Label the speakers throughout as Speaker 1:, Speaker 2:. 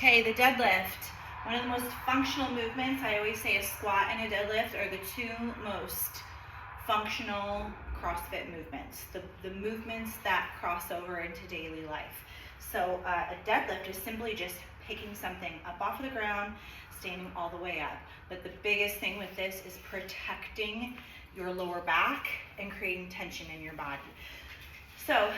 Speaker 1: Okay, the deadlift. One of the most functional movements, I always say a squat and a deadlift are the two most functional CrossFit movements, the movements that cross over into daily life. So a deadlift is simply just picking something up off of the ground, standing all the way up. But the biggest thing with this is protecting your lower back and creating tension in your body. So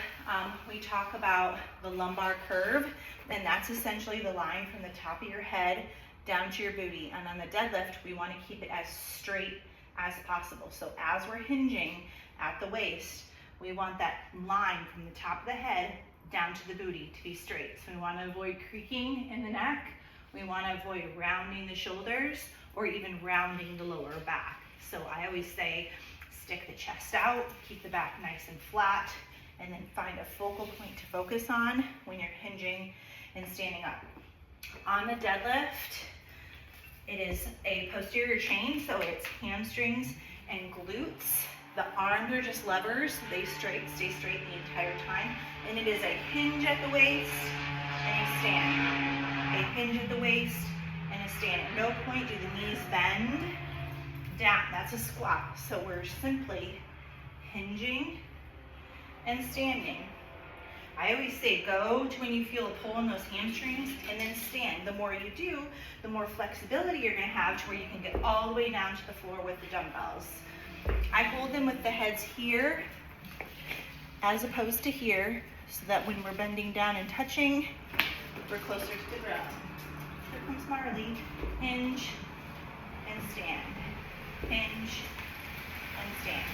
Speaker 1: we talk about the lumbar curve, and that's essentially the line from the top of your head down to your booty. And on the deadlift, we want to keep it as straight as possible. So as we're hinging at the waist, we want that line from the top of the head down to the booty to be straight. So we want to avoid creaking in the neck. We want to avoid rounding the shoulders or even rounding the lower back. So I always say stick the chest out, keep the back nice and flat, and then find a focal point to focus on when you're hinging and standing up. On the deadlift, it is a posterior chain, so it's hamstrings and glutes. The arms are just levers, they stay straight the entire time. And it is a hinge at the waist and a stand. A hinge at the waist and a stand. At no point do the knees bend down. That's a squat. So we're simply hinging and standing. I always say go to when you feel a pull in those hamstrings and then stand. The more you do, the more flexibility you're gonna have to where you can get all the way down to the floor with the dumbbells. I hold them with the heads here as opposed to here, so that when we're bending down and touching, we're closer to the ground. Here comes Marley. Hinge and stand. Hinge and stand.